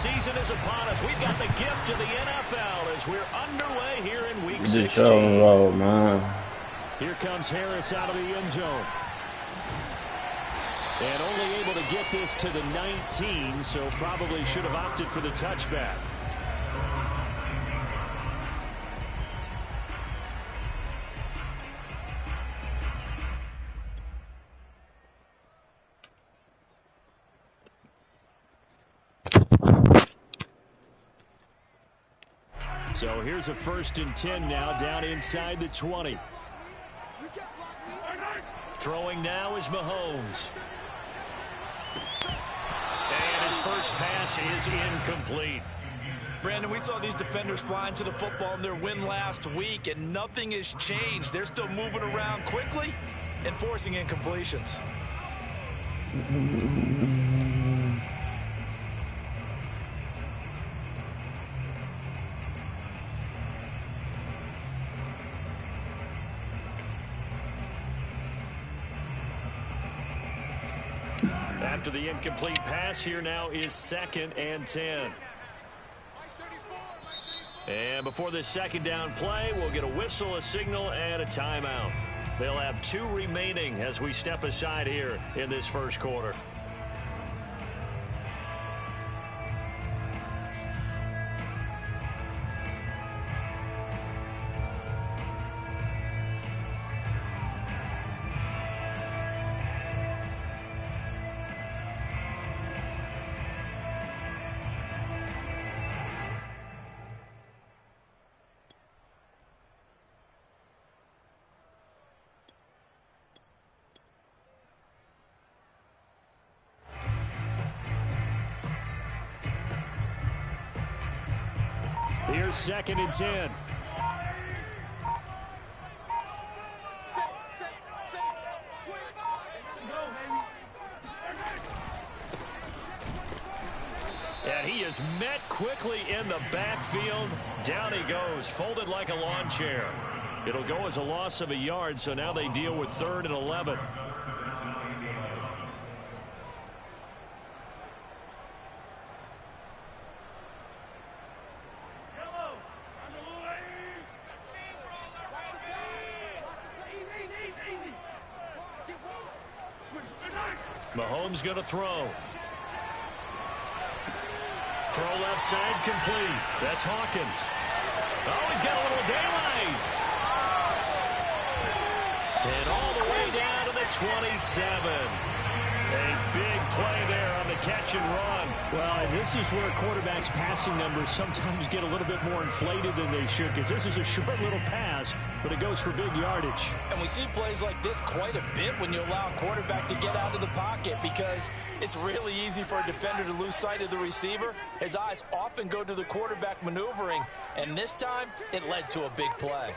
season is upon us. We've got the gift of the NFL as we're underway here in Week 16. Here comes Harris out of the end zone. And only able to get this to the 19, so probably should have opted for the touchback. So here's a 1st and 10 now, down inside the 20. Throwing now is Mahomes. And his first pass is incomplete. Brandon, we saw these defenders flying to the football in their win last week, and nothing has changed. They're still moving around quickly and forcing incompletions. After the incomplete pass, here now is 2nd and 10. And before this 2nd down play, we'll get a whistle, a signal, and a timeout. They'll have 2 remaining as we step aside here in this 1st quarter. Here's 2nd and 10. And he is met quickly in the backfield. Down he goes, folded like a lawn chair. It'll go as a loss of a yard, so now they deal with 3rd and 11. Mahomes going to throw. Throw left side, complete. That's Hawkins. Oh, he's got a little daylight. And all the way down to the 27. A big play there on the catch and run. Well, this is where quarterbacks' passing numbers sometimes get a little bit more inflated than they should, because this is a short little pass, but it goes for big yardage. And we see plays like this quite a bit when you allow a quarterback to get out of the pocket, because it's really easy for a defender to lose sight of the receiver. His eyes often go to the quarterback maneuvering, and this time it led to a big play.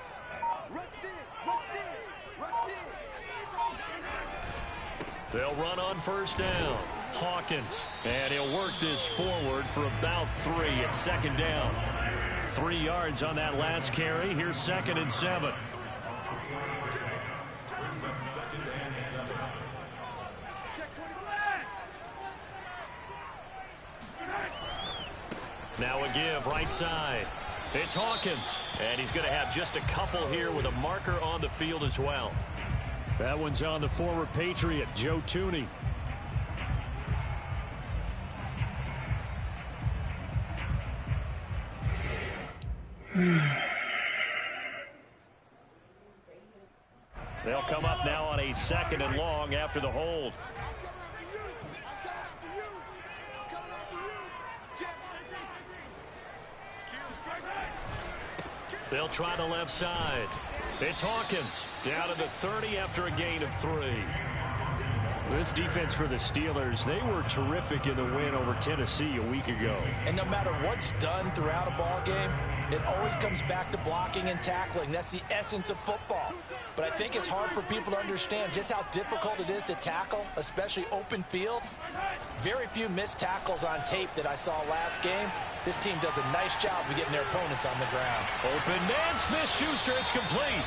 They'll run on 1st down. Hawkins. And he'll work this forward for about 3 at 2nd down. 3 yards on that last carry. Here's 2nd and 7. Now a give right side. It's Hawkins. And he's going to have just a couple here with a marker on the field as well. That one's on the former Patriot, Joe Tooney. They'll come up now on a 2nd and long after the hold. They'll try the left side. It's Hawkins down to the 30 after a gain of 3. This defense for the Steelers, they were terrific in the win over Tennessee a week ago. And no matter what's done throughout a ball game, it always comes back to blocking and tackling. That's the essence of football. But I think it's hard for people to understand just how difficult it is to tackle, especially open field. Very few missed tackles on tape that I saw last game. This team does a nice job of getting their opponents on the ground. Open man, Smith-Schuster, it's complete.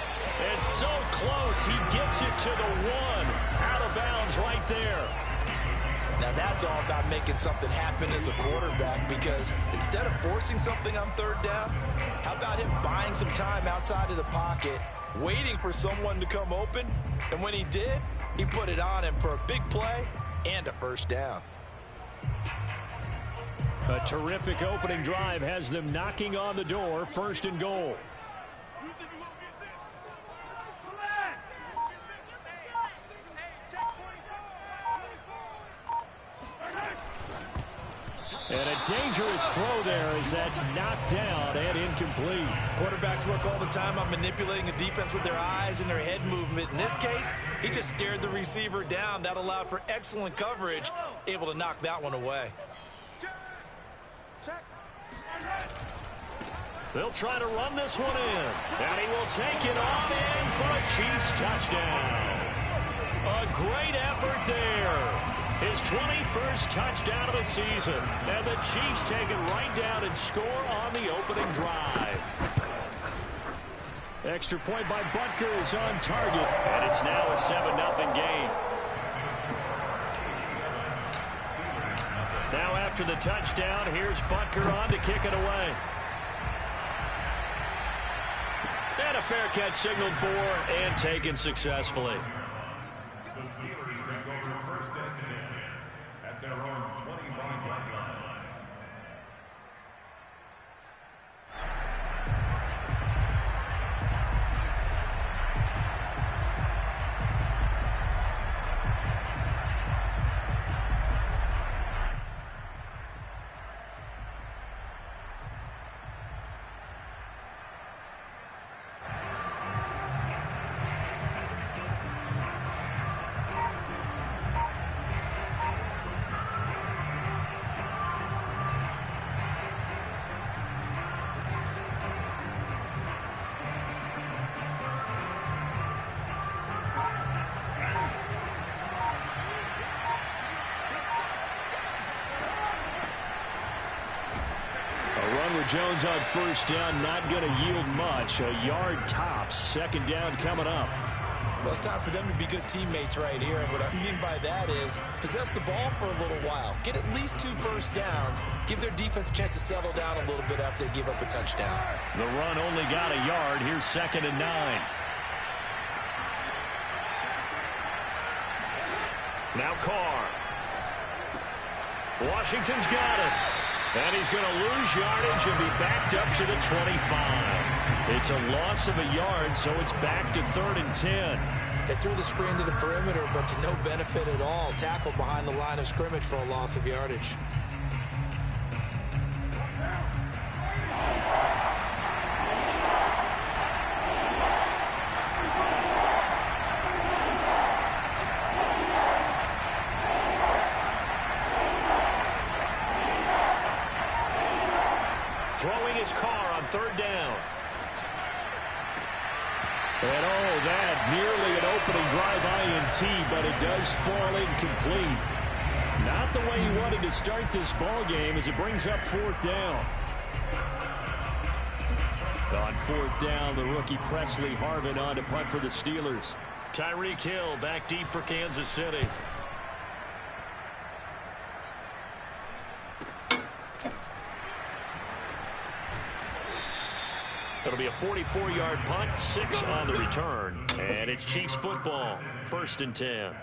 It's so close, he gets it to the 1. Out of bounds right there. Now that's all about making something happen as a quarterback, because instead of forcing something on third down, how about him buying some time outside of the pocket, waiting for someone to come open, and when he did, he put it on him for a big play and a first down. A terrific opening drive has them knocking on the door, 1st and goal. And a dangerous throw there as that's knocked down and incomplete. Quarterbacks work all the time on manipulating the defense with their eyes and their head movement. In this case, he just stared the receiver down. That allowed for excellent coverage, able to knock that one away. They'll try to run this one in. And he will take it on in for a Chiefs touchdown. A great effort there. His 21st touchdown of the season. And the Chiefs take it right down and score on the opening drive. Extra point by Butker is on target. And it's now a 7-0 game. Now after the touchdown, here's Butker on to kick it away. And a fair catch signaled for and taken successfully. The Steelers take over 1st and 10 at their own 25-yard line. Jones on 1st down, not going to yield much. A yard tops. 2nd down coming up. Well, it's time for them to be good teammates right here. And what I mean by that is possess the ball for a little while. Get at least 2 first downs. Give their defense a chance to settle down a little bit after they give up a touchdown. The run only got a yard. Here's 2nd and 9. Now Carr. Washington's got it. And he's going to lose yardage and be backed up to the 25. It's a loss of a yard, so it's back to 3rd and 10. They threw the screen to the perimeter, but to no benefit at all. Tackled behind the line of scrimmage for a loss of yardage. Throwing his Carr on 3rd down. And that nearly an opening drive INT, but it does fall incomplete. Not the way he wanted to start this ball game as it brings up 4th down. On 4th down, the rookie Presley Harvin on to punt for the Steelers. Tyreek Hill back deep for Kansas City. It'll be a 44-yard punt, 6 on the return. And it's Chiefs football, 1st and 10.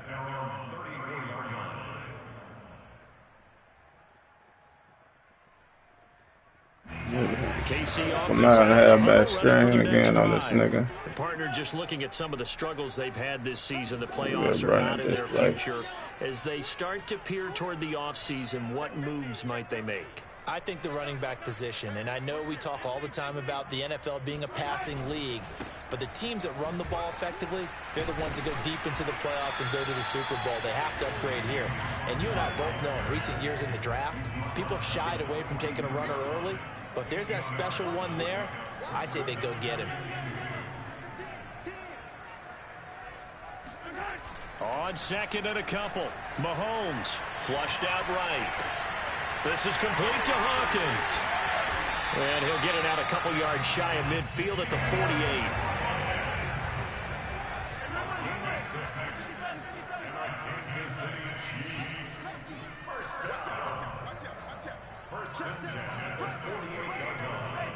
KC I'm not gonna have bad strain again on this nigga. The partner just looking at some of the struggles they've had this season. The playoffs are not in their future. As they start to peer toward the offseason, what moves might they make? I think the running back position, and I know we talk all the time about the NFL being a passing league, but the teams that run the ball effectively, they're the ones that go deep into the playoffs and go to the Super Bowl. They have to upgrade here. And you and I both know in recent years in the draft, people have shied away from taking a runner early, but if there's that special one there, I say they go get him. On 2nd and a couple, Mahomes flushed out right. This is complete to Hawkins. And he'll get it out a couple yards shy of midfield at the 48. Kansas City Chiefs. First down. First and 10 at the 48-yard line.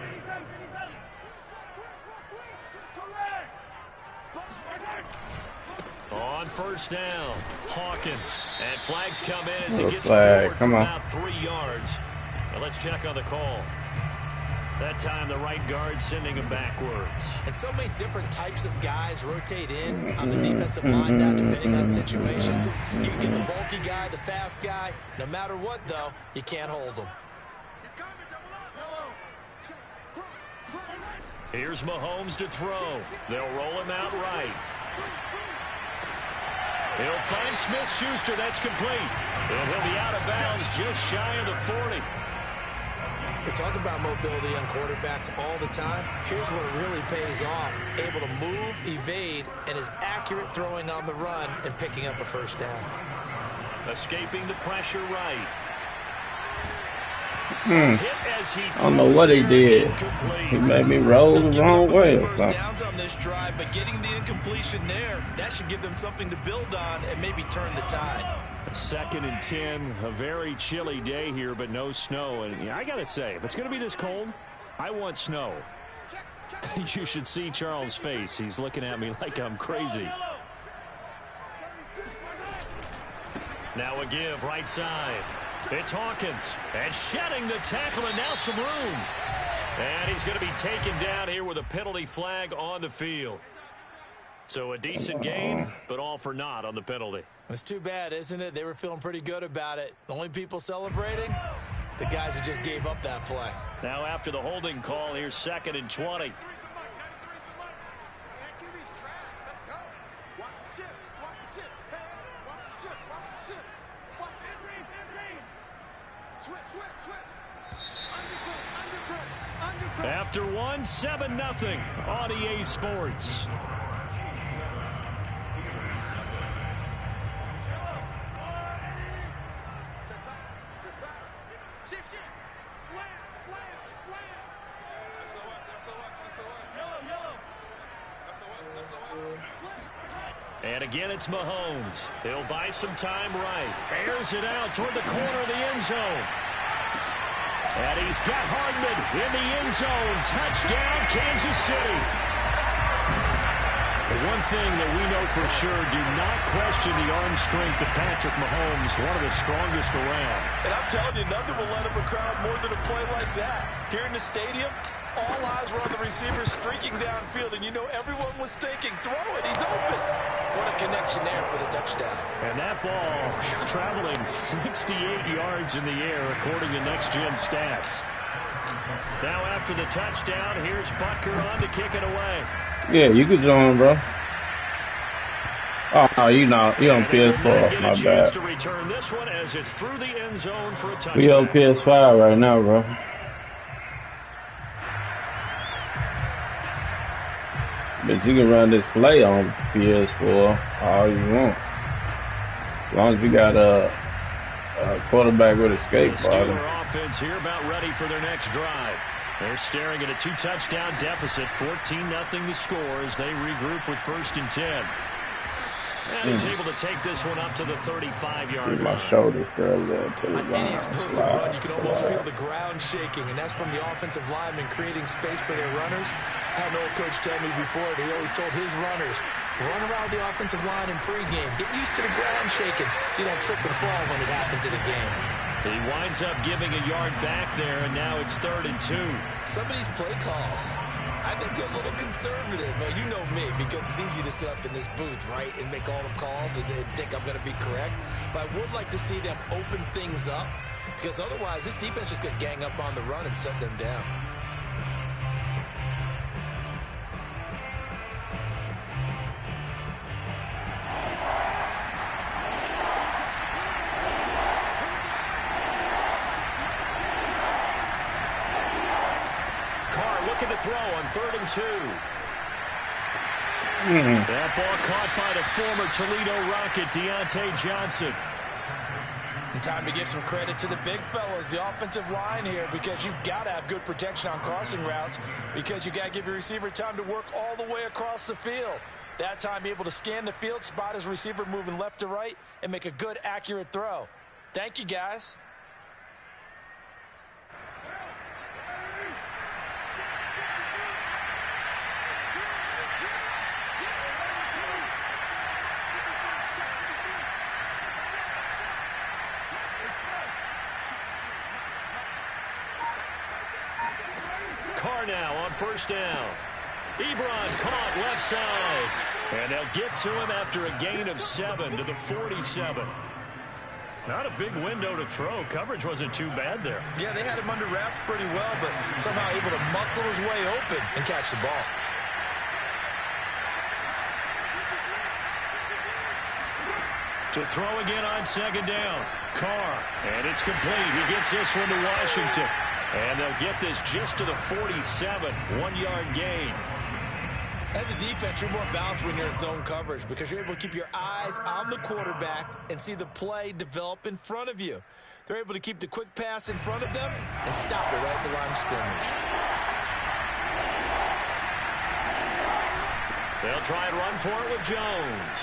On first down, Hawkins. And flags come in as he gets flag. forward Come for on. about 3 yards. Now let's check on the call. That time the right guard sending him backwards. And so many different types of guys rotate in on the defensive line now, depending on situations. You can get the bulky guy, the fast guy. No matter what, though, you can't hold them. Here's Mahomes to throw. They'll roll him out right. He'll find Smith-Schuster. That's complete. And he'll be out of bounds just shy of the 40. We talk about mobility on quarterbacks all the time. Here's where it really pays off. Able to move, evade, and is accurate throwing on the run and picking up a first down. Escaping the pressure right. I don't know what he did. He made me roll the wrong way or something. Downs on this drive, but getting the incompletion there, that should give them something to build on and maybe turn the tide. 2nd and 10, a very chilly day here, but no snow. And I got to say, if it's going to be this cold, I want snow. You should see Charles' face. He's looking at me like I'm crazy. Now a give right side. It's Hawkins. And shedding the tackle, and now some room. And he's going to be taken down here with a penalty flag on the field. So a decent gain, but all for naught on the penalty. It's too bad, isn't it? They were feeling pretty good about it. The only people celebrating, the guys who just gave up that play. Now after the holding call, here's 2nd and 20. After one, 7-0 on EA Sports. And again, it's Mahomes. He'll buy some time right. Airs it out toward the corner of the end zone. And he's got Hardman in the end zone. Touchdown, Kansas City. The one thing that we know for sure, do not question the arm strength of Patrick Mahomes, one of the strongest around. And I'm telling you, nothing will let up a crowd more than a play like that. Here in the stadium, all eyes were on the receiver streaking downfield, and you know everyone was thinking, throw it, he's open. What a connection there for the touchdown. And that ball traveling 68 yards in the air, according to Next Gen Stats. Now after the touchdown, here's Butker on to kick it away. Yeah, you could join, bro. Oh, no, you on PS4. My bad. To return this one as it's through the end zone for a touchdown. We on PS5 right now, bro. But you can run this play on PS4 all you want. As long as you got a quarterback with escape The button. Steeler offense here about ready for their next drive. They're staring at a 2-touchdown deficit, 14-0 the score as they regroup with 1st and 10. And he's able to take this one up to the 35-yard line. My shoulders curled there to the On any explosive run, you can almost feel the ground shaking, and that's from the offensive linemen creating space for their runners. I had an old coach tell me before, he always told his runners, run around the offensive line in pregame. Get used to the ground shaking so you don't trip and fall when it happens in a game. He winds up giving a yard back there, and now it's 3rd and 2. Some of these play calls, I think they're a little conservative. Well, you know me, because it's easy to sit up in this booth, right, and make all the calls and think I'm going to be correct. But I would like to see them open things up, because otherwise this defense is going to gang up on the run and shut them down. Looking to throw on 3rd and 2. That ball caught by the former Toledo Rocket, Deontay Johnson. And time to give some credit to the big fellows, the offensive line here, because you've got to have good protection on crossing routes, because you got to give your receiver time to work all the way across the field. That time able to scan the field, spot his receiver moving left to right, and make a good, accurate throw. Thank you, guys. Carr now on first down. Ebron caught left side. And they'll get to him after a gain of 7 to the 47. Not a big window to throw. Coverage wasn't too bad there. Yeah, they had him under wraps pretty well, but somehow able to muscle his way open and catch the ball. To throw again on second down. Carr. And it's complete. He gets this one to Washington. And they'll get this just to the 47. 1-yard gain. As a defense, you're more balanced when you're in zone coverage because you're able to keep your eyes on the quarterback and see the play develop in front of you. They're able to keep the quick pass in front of them and stop it right at the line of scrimmage. They'll try and run for it with Jones.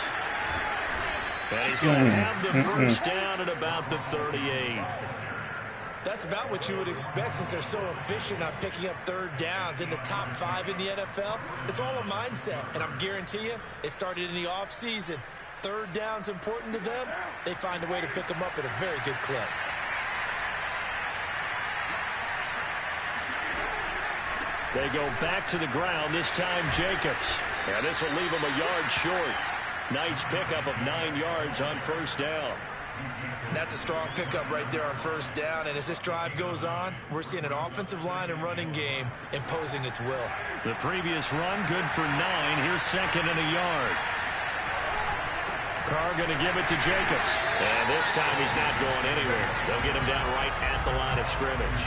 And he's going to have the first down at about the 38. That's about what you would expect since they're so efficient on picking up third downs in the top 5 in the NFL. It's all a mindset, and I'm guarantee you it started in the offseason. Third down's important to them. They find a way to pick them up at a very good clip. They go back to the ground, this time Jacobs. And this will leave him a yard short. Nice pickup of 9 yards on first down. That's a strong pickup right there on first down. And as this drive goes on, we're seeing an offensive line and running game imposing its will. The previous run, good for 9. Here's second and a yard. Carr going to give it to Jacobs. And this time he's not going anywhere. They'll get him down right at the line of scrimmage.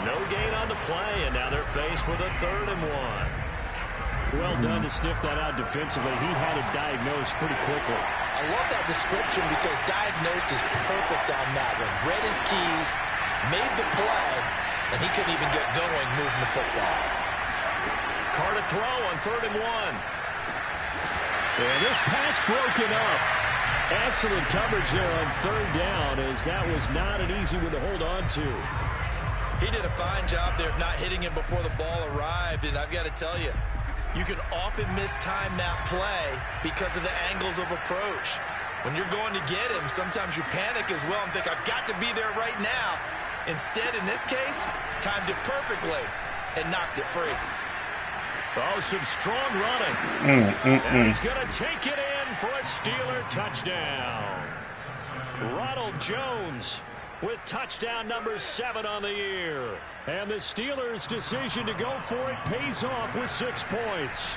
No gain on the play, and now they're faced with a 3rd and 1. Well done to sniff that out defensively. He had it diagnosed pretty quickly. I love that description because diagnosed is perfect on that one. Read his keys, made the play, and he couldn't even get going moving the football. Carr to throw on 3rd and 1. And this pass broken up. Excellent coverage there on 3rd down, as that was not an easy one to hold on to. He did a fine job there of not hitting him before the ball arrived, and I've got to tell you, you can often mistime that play because of the angles of approach. When you're going to get him, sometimes you panic as well and think, I've got to be there right now. Instead, in this case, timed it perfectly and knocked it free. Oh, some strong running. And he's going to take it in for a Steeler touchdown. Ronald Jones with touchdown number 7 on the year. And the Steelers' decision to go for it pays off with 6 points.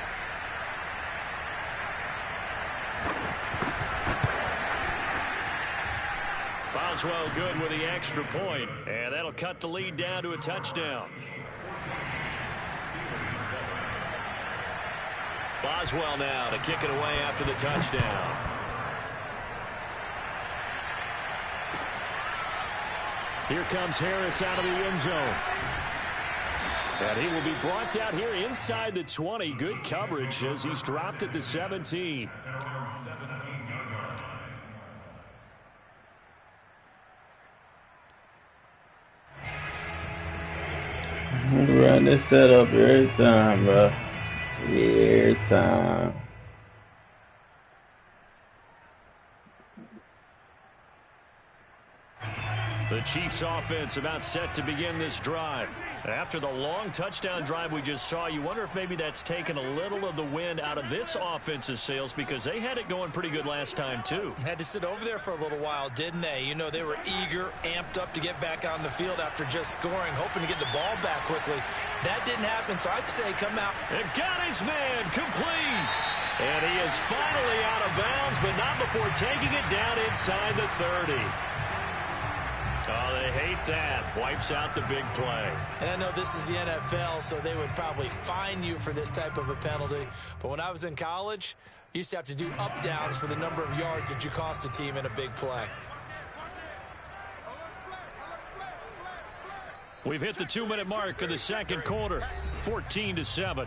Boswell good with the extra point, and that'll cut the lead down to a touchdown. Boswell now to kick it away after the touchdown. Here comes Harris out of the end zone. And he will be brought down here inside the 20. Good coverage as he's dropped at the 17. Run this setup every time, bro. Every time. The Chiefs offense about set to begin this drive. After the long touchdown drive we just saw, you wonder if maybe that's taken a little of the wind out of this offense's sails because they had it going pretty good last time too. Had to sit over there for a little while, didn't they? You know, they were eager, amped up to get back on the field after just scoring, hoping to get the ball back quickly. That didn't happen, so I'd say come out. And got his man complete. And he is finally out of bounds, but not before taking it down inside the 30. Oh, they hate that. Wipes out the big play. And I know this is the NFL, so they would probably fine you for this type of a penalty. But when I was in college, you used to have to do up-downs for the number of yards that you cost a team in a big play. We've hit the 2-minute mark of the second quarter, 14-7.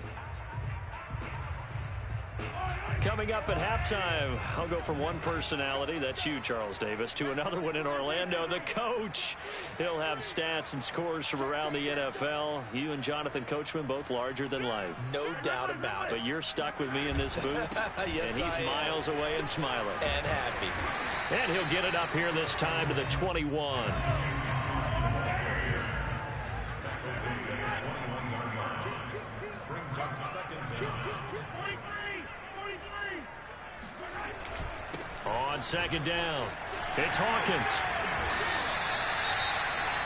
Coming up at halftime, I'll go from one personality, that's you, Charles Davis, to another one in Orlando, the coach. He'll have stats and scores from around the NFL. You and Jonathan Coachman, both larger than life. No doubt about it. But you're stuck with me in this booth, yes, and he's miles away and smiling. And happy. And he'll get it up here this time to the 21. On second down, it's Hawkins.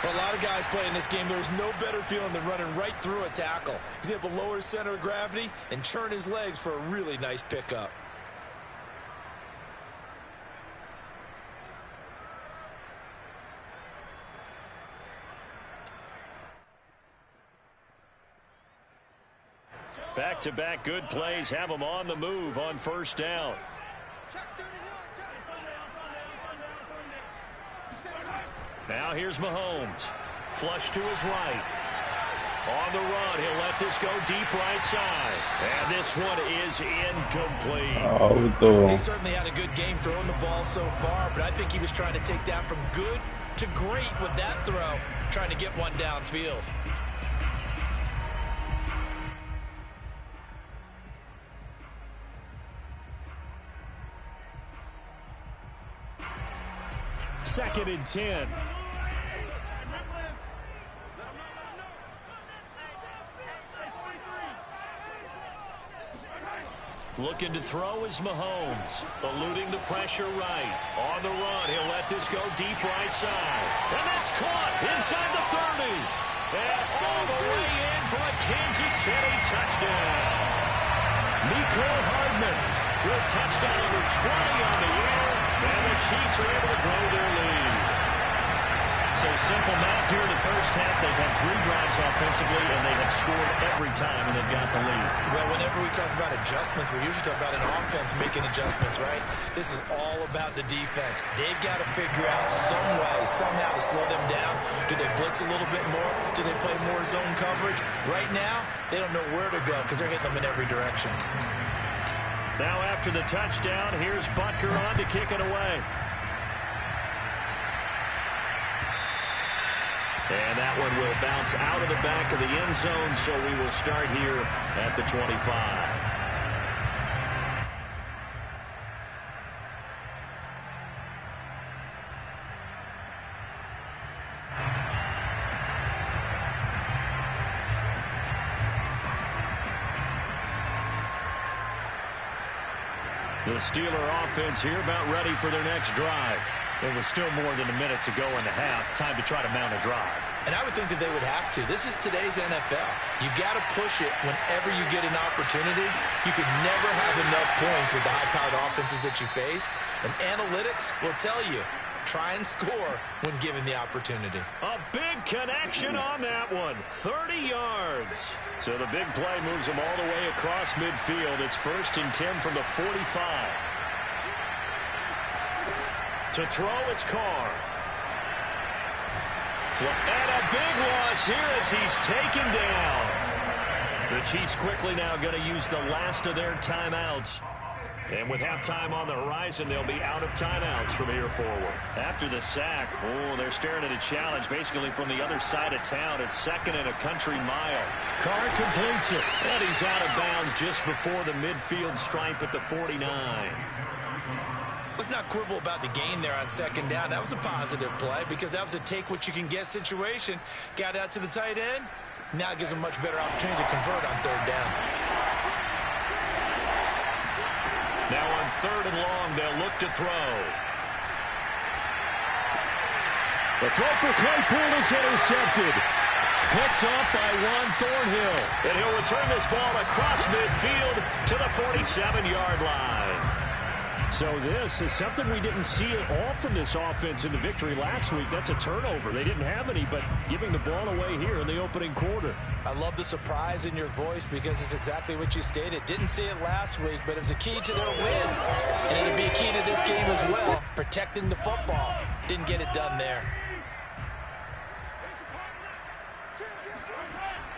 For a lot of guys playing this game, there's no better feeling than running right through a tackle. He's able to lower his center of gravity and churn his legs for a really nice pickup. Back-to-back good plays have him on the move on first down. Now here's Mahomes. Flush to his right. On the run, he'll let this go deep right side. And this one is incomplete. He certainly had a good game throwing the ball so far, but I think he was trying to take that from good to great with that throw, trying to get one downfield. Second and 10. Looking to throw is Mahomes. Eluding the pressure right. On the run, he'll let this go deep right side. And that's caught inside the 30. And all the way in for a Kansas City touchdown. Nico Hardman with touchdown number 20 on the year. And the Chiefs are able to grow their lead. So simple math here in the first half. They've had 3 drives offensively, and they have scored every time, and they've got the lead. Well, whenever we talk about adjustments, we usually talk about an offense making adjustments, right? This is all about the defense. They've got to figure out some way, somehow to slow them down. Do they blitz a little bit more? Do they play more zone coverage? Right now, they don't know where to go because they're hitting them in every direction. Now after the touchdown, here's Butker on to kick it away. And that one will bounce out of the back of the end zone, so we will start here at the 25. The Steeler offense here about ready for their next drive. There was still more than a minute to go in the half. Time to try to mount a drive. And I would think that they would have to. This is today's NFL. You got to push it whenever you get an opportunity. You can never have enough points with the high-powered offenses that you face. And analytics will tell you, try and score when given the opportunity. A big connection on that one. 30 yards. So the big play moves them all the way across midfield. It's 1st and 10 from the 45. To throw, it's Carr. And a big loss here as he's taken down. The Chiefs quickly now going to use the last of their timeouts. And with halftime on the horizon, they'll be out of timeouts from here forward. After the sack, they're staring at a challenge basically from the other side of town. It's 2nd and a country mile. Carr completes it. And he's out of bounds just before the midfield stripe at the 49. Let's not quibble about the gain there on 2nd down. That was a positive play because that was a take-what-you-can-get situation. Got out to the tight end. Now it gives them a much better opportunity to convert on 3rd down. Now on 3rd and long, they'll look to throw. The throw for Claypool is intercepted. Picked up by Juan Thornhill. And he'll return this ball across midfield to the 47-yard line. So this is something we didn't see at all from this offense in the victory last week. That's a turnover. They didn't have any, but giving the ball away here in the opening quarter. I love the surprise in your voice because it's exactly what you stated. Didn't see it last week, but it was a key to their win. And it'll be a key to this game as well, protecting the football. Didn't get it done there.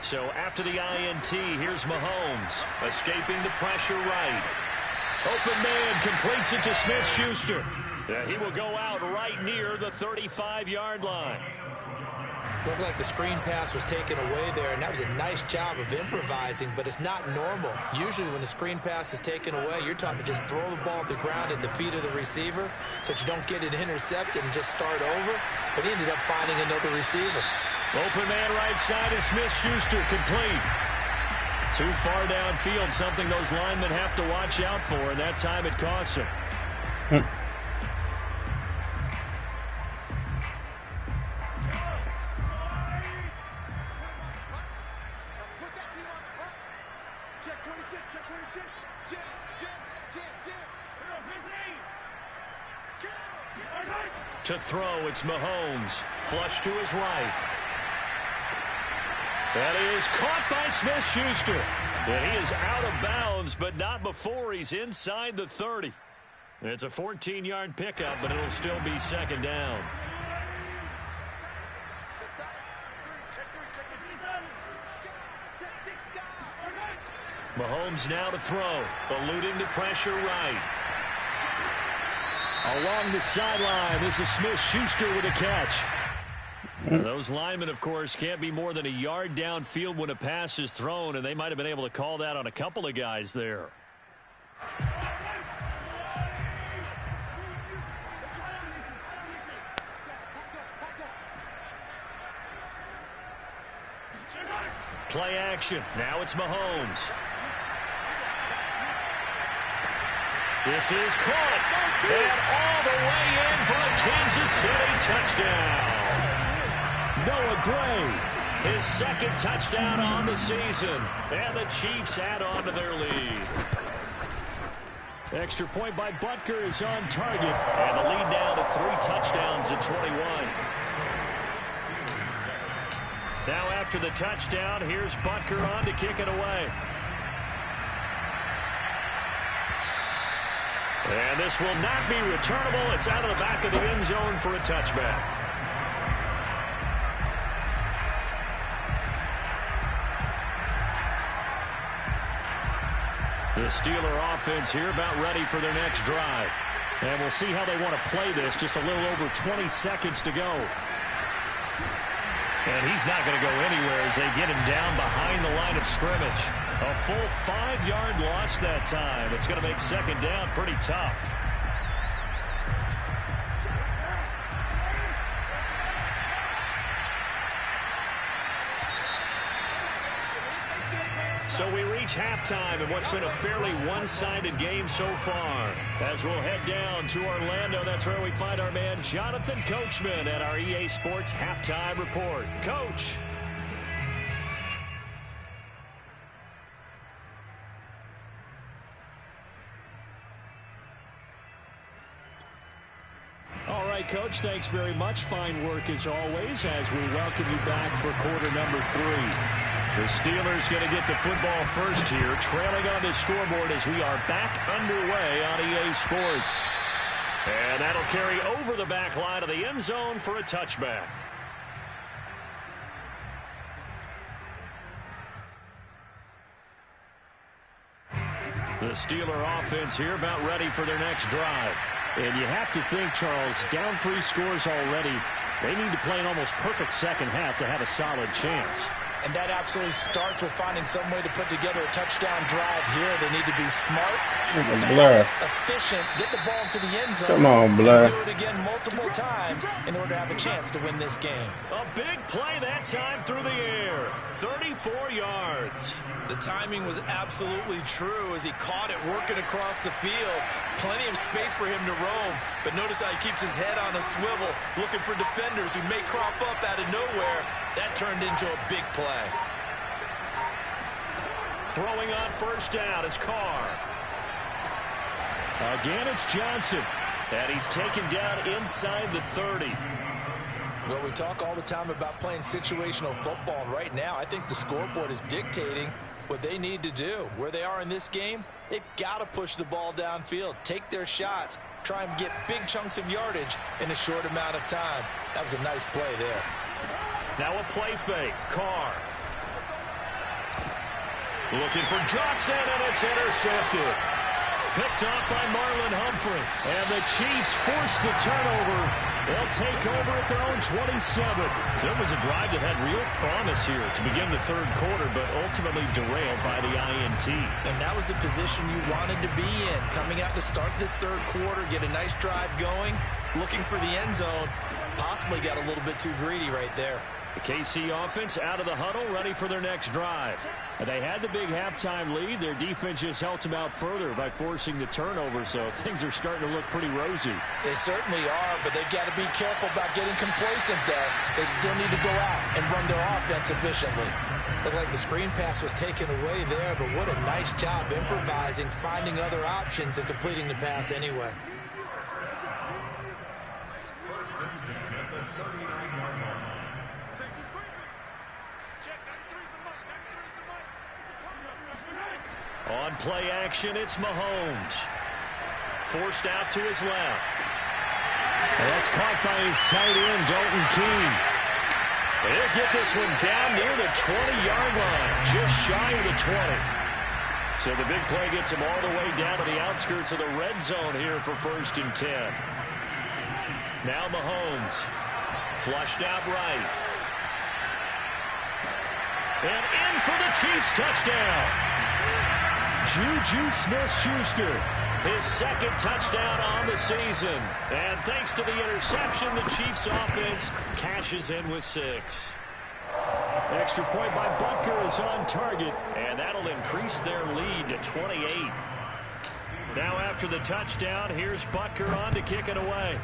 So after the INT, here's Mahomes, escaping the pressure right. Open man completes it to Smith-Schuster. He will go out right near the 35-yard line. Looked like the screen pass was taken away there, and that was a nice job of improvising, but it's not normal. Usually when the screen pass is taken away, you're taught to just throw the ball at the ground at the feet of the receiver so that you don't get it intercepted and just start over. But he ended up finding another receiver. Open man right side is Smith-Schuster, complete. Too far downfield, something those linemen have to watch out for, and that time it costs them. To throw, it's Mahomes. Flush to his right. That is caught by Smith-Schuster. And he is out of bounds, but not before he's inside the 30. It's a 14-yard pickup, but it'll still be second down. Mahomes now to throw, eluding the pressure right. Along the sideline, this is Smith-Schuster with a catch. Those linemen, of course, can't be more than a yard downfield when a pass is thrown, and they might have been able to call that on a couple of guys there. Play action. Now it's Mahomes. This is caught. And all the way in for a Kansas City touchdown. Noah Gray, his second touchdown on the season. And the Chiefs add on to their lead. Extra point by Butker is on target. And the lead now to 3 touchdowns at 21. Now after the touchdown, here's Butker on to kick it away. And this will not be returnable. It's out of the back of the end zone for a touchback. The Steeler offense here about ready for their next drive. And we'll see how they want to play this. Just a little over 20 seconds to go. And he's not going to go anywhere as they get him down behind the line of scrimmage. A full 5-yard loss that time. It's going to make second down pretty tough. So we reach halftime in what's been a fairly one-sided game so far. As we'll head down to Orlando, that's where we find our man Jonathan Coachman at our EA Sports Halftime Report. Coach. All right, Coach, thanks very much. Fine work as always as we welcome you back for quarter number 3. The Steelers going to get the football first here, trailing on the scoreboard as we are back underway on EA Sports. And that'll carry over the back line of the end zone for a touchback. The Steeler offense here about ready for their next drive. And you have to think, Charles, down 3 scores already. They need to play an almost perfect second half to have a solid chance. And that absolutely starts with finding some way to put together a touchdown drive here. They need to be smart, fast, efficient, get the ball to the end zone. Come on, Blair. Do it again multiple times in order to have a chance to win this game. A big play that time through the air. 34 yards. The timing was absolutely true as he caught it working across the field. Plenty of space for him to roam. But notice how he keeps his head on a swivel, looking for defenders who may crop up out of nowhere. That turned into a big play. Throwing on first down is Carr. Again, it's Johnson. And he's taken down inside the 30. Well, we talk all the time about playing situational football. And right now, I think the scoreboard is dictating what they need to do. Where they are in this game, they've got to push the ball downfield, take their shots, try and get big chunks of yardage in a short amount of time. That was a nice play there. Now a play fake. Carr. Looking for Johnson, and it's intercepted. Picked off by Marlon Humphrey. And the Chiefs force the turnover. They'll take over at their own 27. So it was a drive that had real promise here to begin the third quarter, but ultimately derailed by the INT. And that was the position you wanted to be in. Coming out to start this third quarter, get a nice drive going, looking for the end zone. Possibly got a little bit too greedy right there. The KC offense out of the huddle, ready for their next drive. They had the big halftime lead. Their defense just helped them out further by forcing the turnover, so things are starting to look pretty rosy. They certainly are, but they've got to be careful about getting complacent there. They still need to go out and run their offense efficiently. Looked like the screen pass was taken away there, but what a nice job improvising, finding other options, and completing the pass anyway. On play action, it's Mahomes. Forced out to his left. And that's caught by his tight end, Dalton Keene. He'll get this one down near the 20-yard line, just shy of the 20. So the big play gets him all the way down to the outskirts of the red zone here for 1st and 10. Now Mahomes, flushed out right. And in for the Chiefs touchdown. Juju Smith-Schuster, his second touchdown on the season. And thanks to the interception, the Chiefs offense cashes in with 6. Extra point by Butker is on target, and that'll increase their lead to 28. Now after the touchdown, here's Butker on to kick it away.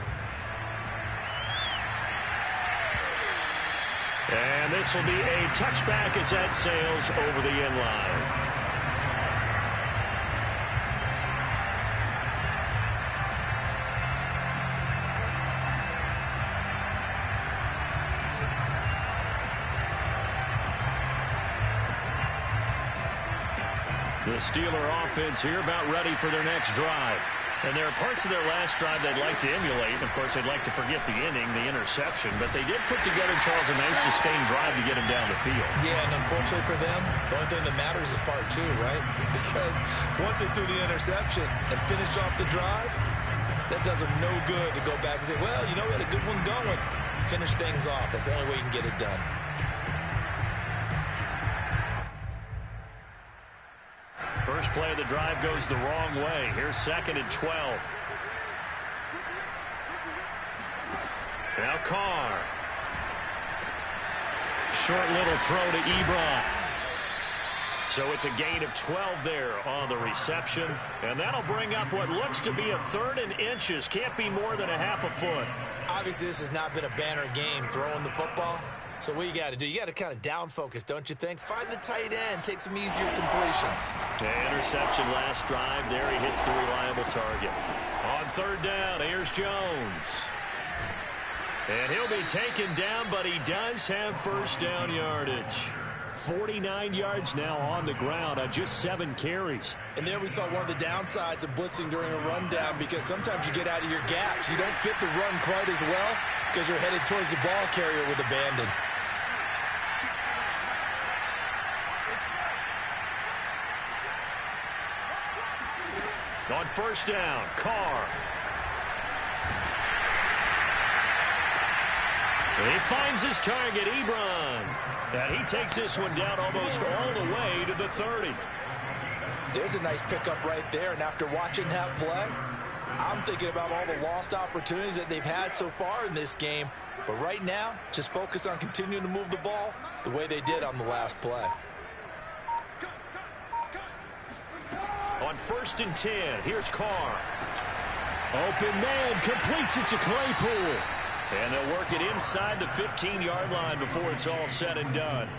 And this will be a touchback as that sails over the end line. The Steeler offense here about ready for their next drive. And there are parts of their last drive they'd like to emulate. And, of course, they'd like to forget the inning, the interception. But they did put together, Charles, a nice sustained drive to get him down the field. Yeah, and unfortunately for them, the only thing that matters is part 2, right? Because once they do the interception and finish off the drive, that does them no good to go back and say, well, you know, we had a good one going. Finish things off. That's the only way you can get it done. First play of the drive goes the wrong way. Here's 2nd and 12. Now Carr. Short little throw to Ebron. So it's a gain of 12 there on the reception. And that'll bring up what looks to be a 3rd and inches. Can't be more than a half a foot. Obviously, this has not been a banner game throwing the football. So what you got to do, you got to kind of down focus, don't you think? Find the tight end, take some easier completions. The interception last drive. There he hits the reliable target. On 3rd down, here's Jones. And he'll be taken down, but he does have 1st down yardage. 49 yards now on the ground on just 7 carries. And there we saw one of the downsides of blitzing during a rundown, because sometimes you get out of your gaps. You don't fit the run quite as well because you're headed towards the ball carrier with abandon. On 1st down, Carr. He finds his target, Ebron. And he takes this one down almost all the way to the 30. There's a nice pickup right there. And after watching that play, I'm thinking about all the lost opportunities that they've had so far in this game. But right now, just focus on continuing to move the ball the way they did on the last play. On 1st and 10, here's Carr. Open man, completes it to Claypool. And they'll work it inside the 15-yard line before it's all said and done.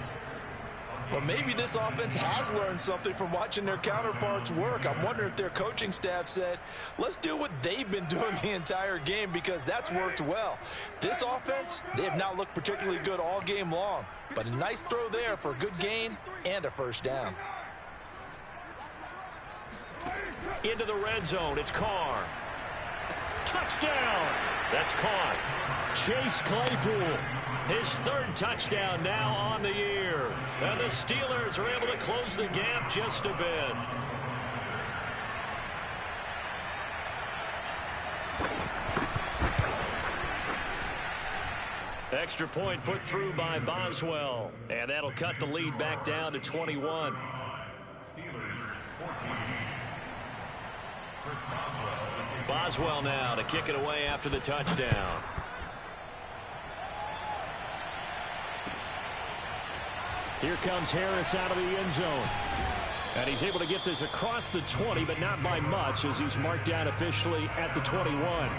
Well, maybe this offense has learned something from watching their counterparts work. I'm wondering if their coaching staff said, let's do what they've been doing the entire game, because that's worked well. This offense, they have not looked particularly good all game long. But a nice throw there for a good gain and a 1st down. Into the red zone, it's Carr. Touchdown! That's caught. Chase Claypool, his third touchdown now on the year. And the Steelers are able to close the gap just a bit. Extra point put through by Boswell. And that'll cut the lead back down to 21. Steelers 14. Chris Boswell now to kick it away after the touchdown. Here comes Harris out of the end zone. And he's able to get this across the 20, but not by much, as he's marked down officially at the 21.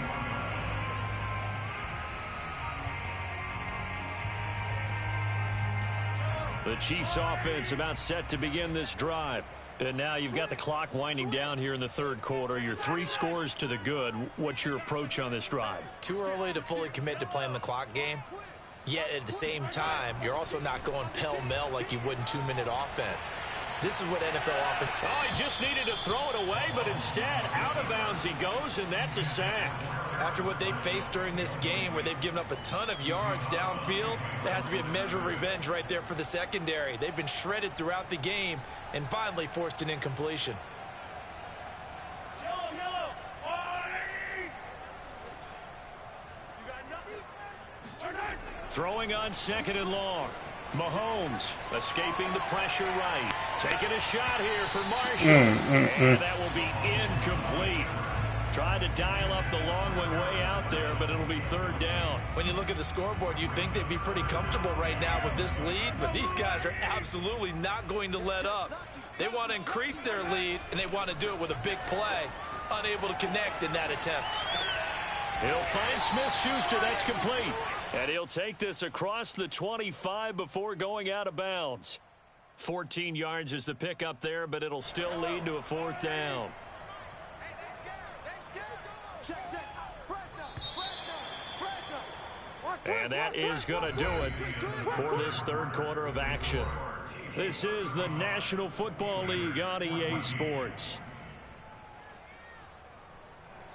The Chiefs offense about set to begin this drive. And now you've got the clock winding down here in the third quarter. You're 3 scores to the good. What's your approach on this drive? Too early to fully commit to playing the clock game. Yet at the same time, you're also not going pell-mell like you would in 2-minute offense. This is what NFL offense... Oh, he just needed to throw it away, but instead, out of bounds he goes, and that's a sack. After what they've faced during this game, where they've given up a ton of yards downfield, there has to be a measure of revenge right there for the secondary. They've been shredded throughout the game and finally forced an incompletion. Throwing on 2nd and long. Mahomes escaping the pressure right. Taking a shot here for Marshall. And that will be incomplete. Tried to dial up the long way out there, but it'll be 3rd down. When you look at the scoreboard, you'd think they'd be pretty comfortable right now with this lead, but these guys are absolutely not going to let up. They want to increase their lead, and they want to do it with a big play. Unable to connect in that attempt. He'll find Smith-Schuster. That's complete. And he'll take this across the 25 before going out of bounds. 14 yards is the pickup there, but it'll still lead to a 4th down. And that is going to do it for this third quarter of action. This is the National Football League on EA Sports.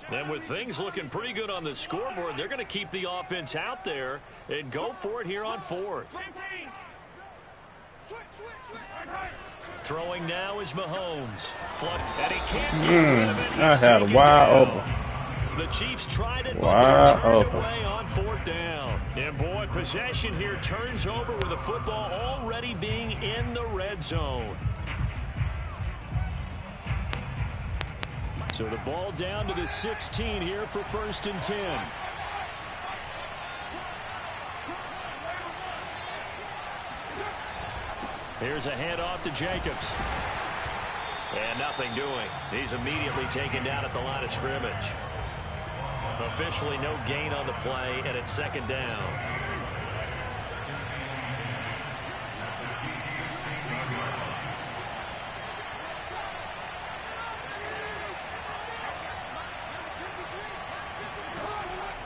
And with things looking pretty good on the scoreboard, they're going to keep the offense out there and go for it here on 4th. Throwing now is Mahomes. And he can't get rid of it. I had a wide open. The Chiefs tried it, but they turned away on 4th down. And boy, possession here turns over with the football already being in the red zone. So the ball down to the 16 here for 1st and 10. Here's a handoff to Jacobs. And nothing doing. He's immediately taken down at the line of scrimmage. Officially no gain on the play, and it's 2nd down.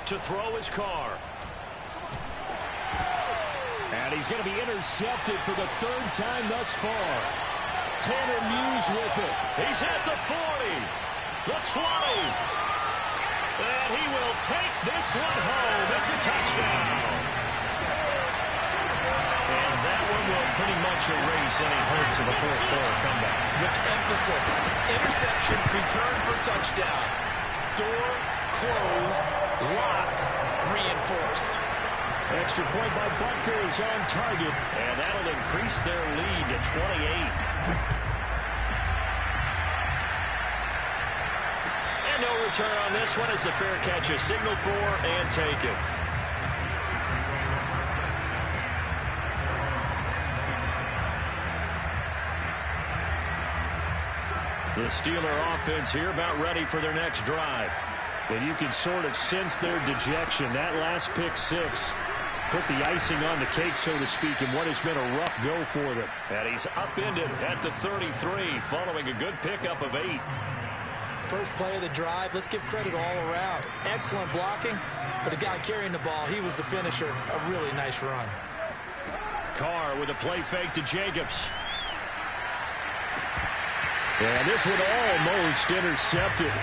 To throw his car. And he's going to be intercepted for the 3rd time thus far. Tanner Muse with it. He's at the 40, the 20. And he will take this one home. It's a touchdown. And that one will pretty much erase any hopes of a 4th quarter comeback. With emphasis, interception, return for touchdown. Door closed, locked, reinforced. Extra point by Butker is on target, and that'll increase their lead to 28. And no return on this one as the fair catch is signaled for and taken. The Steeler offense here about ready for their next drive. And you can sort of sense their dejection. That last pick 6 put the icing on the cake, so to speak, in what has been a rough go for them. And he's upended at the 33 following a good pickup of 8. First play of the drive, let's give credit all around. Excellent blocking, but the guy carrying the ball, he was the finisher. A really nice run. Carr with a play fake to Jacobs. And this one almost intercepted.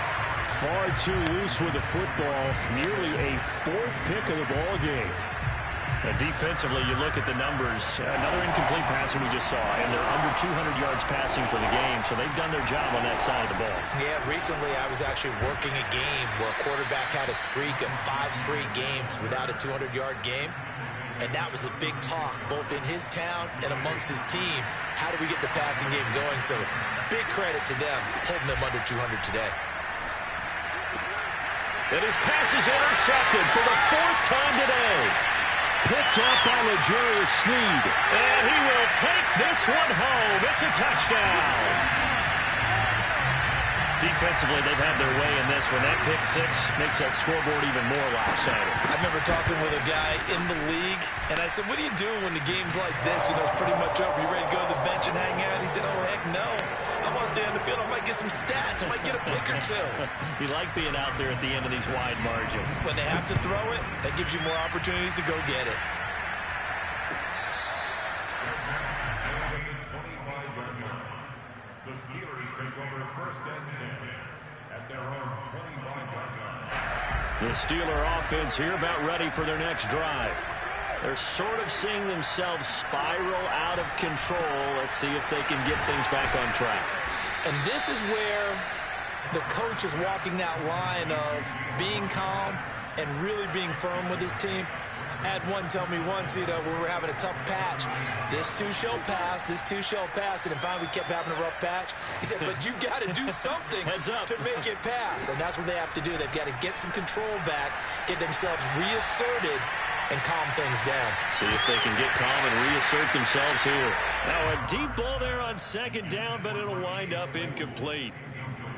far too loose with the football. Nearly a 4th pick of the ball game. Defensively, you look at the numbers. Another incomplete passing we just saw, and they're under 200 yards passing for the game, so they've done their job on that side of the ball. Yeah, recently I was actually working a game where a quarterback had a streak of 5 straight games without a 200-yard game, and that was the big talk, both in his town and amongst his team. How do we get the passing game going? So big credit to them, holding them under 200 today. And his pass is intercepted for the 4th time today. Picked up by L'Jarius Sneed. And he will take this one home. It's a touchdown. Defensively, they've had their way in this one. That pick 6 makes that scoreboard even more lopsided. I remember talking with a guy in the league, and I said, what do you do when the game's like this? You know, it's pretty much over. You ready to go to the bench and hang out? He said, oh, heck no. I want to stay on the field. I might get some stats. I might get a pick or 2. You like being out there at the end of these wide margins. When they have to throw it, that gives you more opportunities to go get it. The Steelers take over 1st and 10 at their own 25-yard line. The Steeler offense here about ready for their next drive. They're sort of seeing themselves spiral out of control. Let's see if they can get things back on track. And this is where the coach is walking that line of being calm and really being firm with his team. Had one tell me once, you know, we were having a tough patch. This too shall pass, this too shall pass. And then finally we kept having a rough patch. He said, but you've got to do something to make it pass. And that's what they have to do. They've got to get some control back, get themselves reasserted, and calm things down. See if they can get calm and reassert themselves here. Now a deep ball there on 2nd down, but it'll wind up incomplete.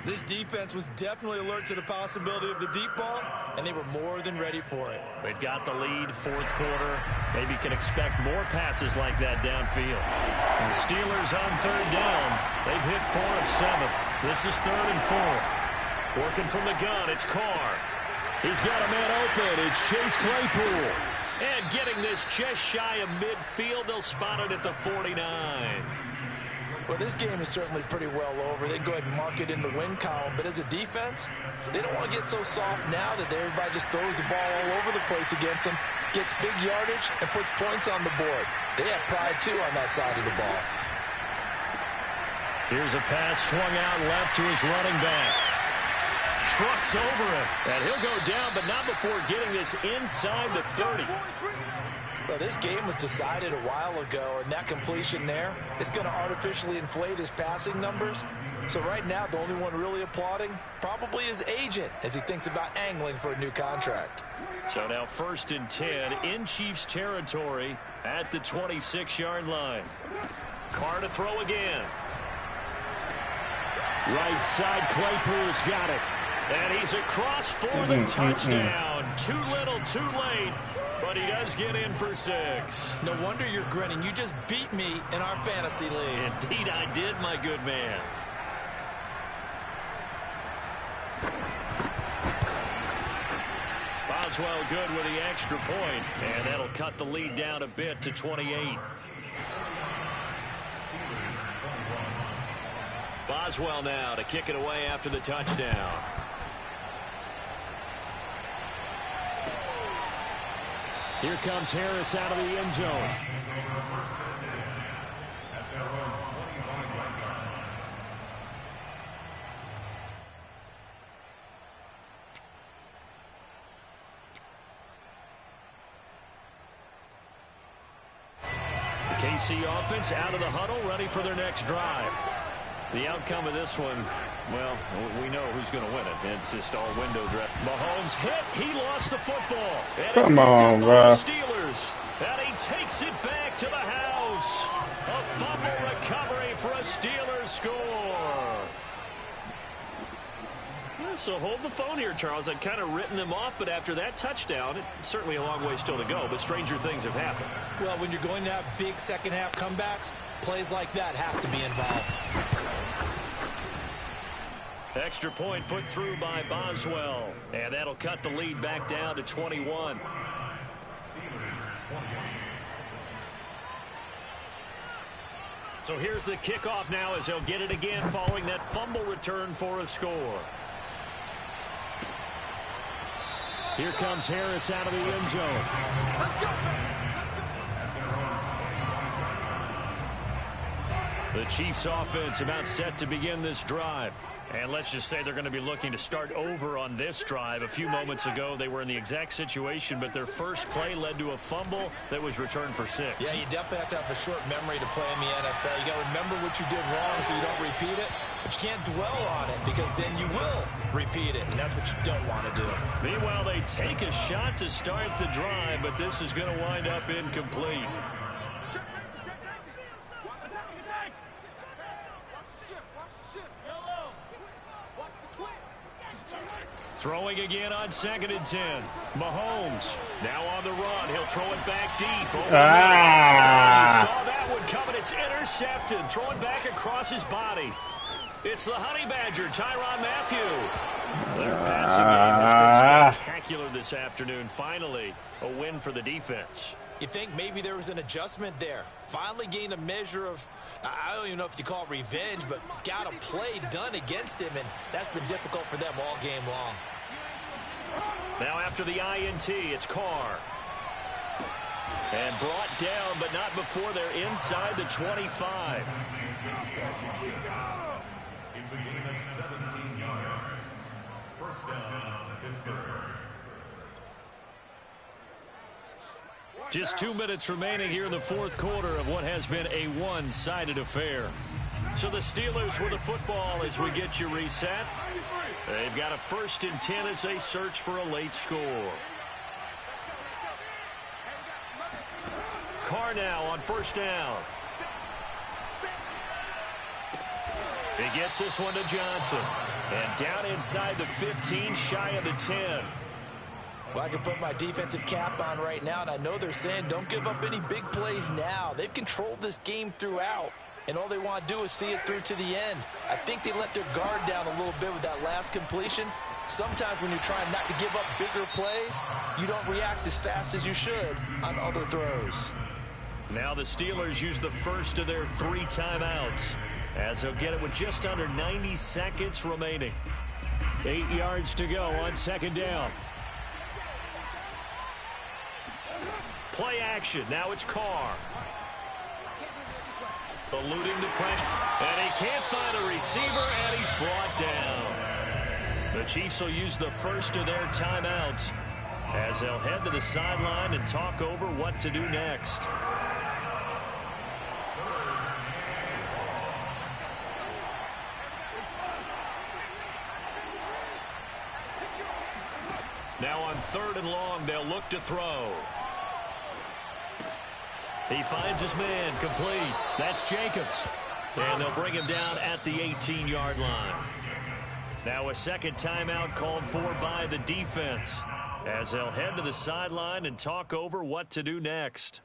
This defense was definitely alert to the possibility of the deep ball, and they were more than ready for it. They've got the lead, 4th quarter. Maybe can expect more passes like that downfield. And the Steelers on 3rd down. They've hit 4 of 7. This is 3rd and 4. Working from the gun, it's Carr. He's got a man open. It's Chase Claypool. And getting this just shy of midfield, they'll spot it at the 49. Well, this game is certainly pretty well over. They can go ahead and mark it in the win column. But as a defense, they don't want to get so soft now that everybody just throws the ball all over the place against them, gets big yardage, and puts points on the board. They have pride, too, on that side of the ball. Here's a pass swung out left to his running back. Trucks over him, and he'll go down, but not before getting this inside the 30. Well, this game was decided a while ago, and that completion there is going to artificially inflate his passing numbers. So right now, the only one really applauding probably his agent as he thinks about angling for a new contract. So now 1st and 10 in Chiefs territory at the 26-yard line. Carr to throw again. Right side, Claypool's got it. And he's across for the touchdown. Too little, too late. But he does get in for 6. No wonder you're grinning. You just beat me in our fantasy league. Indeed I did, my good man. Boswell good with the extra point. And that'll cut the lead down a bit to 28. Boswell now to kick it away after the touchdown. Here comes Harris out of the end zone. The KC offense out of the huddle, ready for their next drive. The outcome of this one, well, we know who's going to win it. It's just all window dress. Mahomes hit. He lost the football. And come on, bro. Steelers. And he takes it back to the house. A fumble recovery for a Steelers score. So hold the phone here, Charles. I'd kind of written them off, but after that touchdown, it's certainly a long way still to go, but stranger things have happened. Well, when you're going to have big second-half comebacks, plays like that have to be involved. Extra point put through by Boswell, and that'll cut the lead back down to 21. So here's the kickoff now as they'll get it again following that fumble return for a score. Here comes Harris out of the end zone. The Chiefs offense about set to begin this drive. And let's just say they're going to be looking to start over on this drive. A few moments ago, they were in the exact situation, but their first play led to a fumble that was returned for 6. Yeah, you definitely have to have a short memory to play in the NFL. You got to remember what you did wrong so you don't repeat it, but you can't dwell on it because then you will repeat it, and that's what you don't want to do. Meanwhile, they take a shot to start the drive, but this is going to wind up incomplete. Throwing again on 2nd and 10. Mahomes now on the run. He'll throw it back deep. You saw that one coming. It's intercepted. Throwing back across his body. It's the Honey Badger, Tyrann Mathieu. Their passing game has been spectacular this afternoon. Finally, a win for the defense. You think maybe there was an adjustment there. Finally gained a measure of, I don't even know if you call it revenge, but got a play done against him, and that's been difficult for them all game long. Now after the INT, it's Carr. And brought down, but not before they're inside the 25. It's a gain of 17 yards. First down, Pittsburgh. Just 2 minutes remaining here in the fourth quarter of what has been a one-sided affair. So the Steelers with the football as we get you reset. They've got a 1st and 10 as they search for a late score. Carr now on 1st down. He gets this one to Johnson. And down inside the 15, shy of the 10. Well, I can put my defensive cap on right now, and I know they're saying don't give up any big plays now. They've controlled this game throughout, and all they want to do is see it through to the end. I think they let their guard down a little bit with that last completion. Sometimes when you're trying not to give up bigger plays, you don't react as fast as you should on other throws. Now the Steelers use the first of their 3 timeouts, as they'll get it with just under 90 seconds remaining. 8 yards to go on 2nd down. Play action. Now it's Carr. Eluding the pressure. And he can't find a receiver, and he's brought down. The Chiefs will use the first of their timeouts as they'll head to the sideline and talk over what to do next. Now on 3rd and long, they'll look to throw. He finds his man, complete. That's Jacobs. And they'll bring him down at the 18-yard line. Now a 2nd timeout called for by the defense as they'll head to the sideline and talk over what to do next.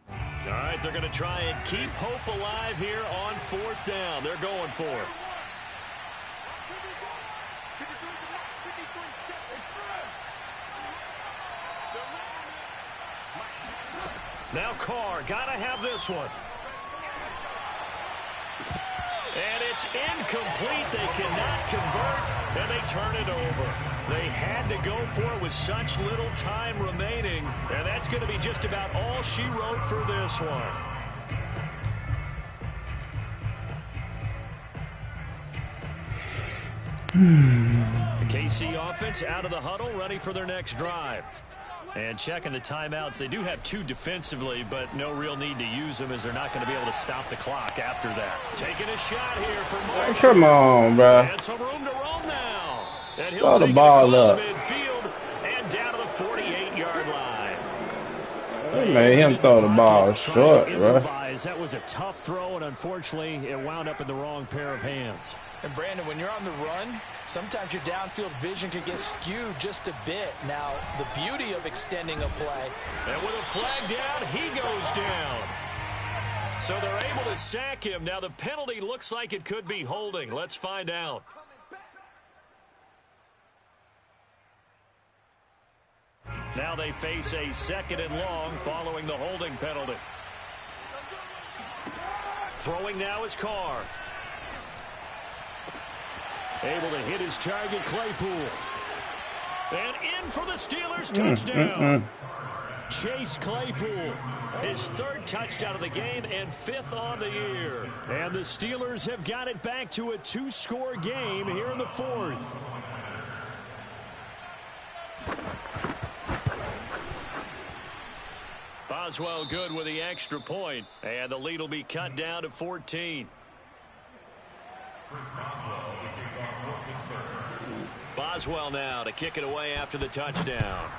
All right, they're going to try and keep hope alive here on 4th down. They're going for it. Now Carr, gotta have this one. And it's incomplete. They cannot convert, and they turn it over. They had to go for it with such little time remaining, and that's going to be just about all she wrote for this one. The KC offense out of the huddle, ready for their next drive. And checking the timeouts, they do have 2 defensively, but no real need to use them as they're not going to be able to stop the clock after that. Taking a shot here for Marshall. Come on, bro. And some room to roam now. And he'll Throw the take ball it across up. midfield and down to the 48-yard line. They made him throw the ball short, bro. That was a tough throw, and unfortunately, it wound up in the wrong pair of hands. And Brandon, when you're on the run, sometimes your downfield vision can get skewed just a bit. Now, the beauty of extending a play. And with a flag down, he goes down. So they're able to sack him. Now the penalty looks like it could be holding. Let's find out. Now they face a 2nd and long following the holding penalty. Throwing now is Carr. Able to hit his target, Claypool. And in for the Steelers touchdown. Chase Claypool, his third touchdown of the game and fifth on the year. And the Steelers have got it back to a two-score game here in the fourth. Boswell good with the extra point, and the lead will be cut down to 14. Boswell now to kick it away after the touchdown.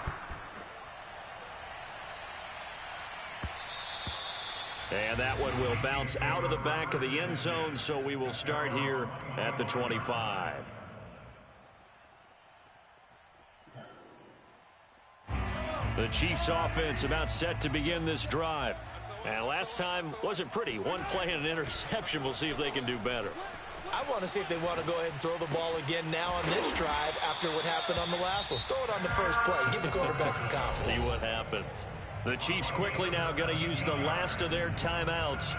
And that one will bounce out of the back of the end zone, so we will start here at the 25. The Chiefs offense about set to begin this drive. And last time wasn't pretty. One play and an interception. We'll see if they can do better. I want to see if they want to go ahead and throw the ball again now on this drive after what happened on the last one. Throw it on the first play. Give the quarterback some confidence. See what happens. The Chiefs quickly now going to use the last of their timeouts.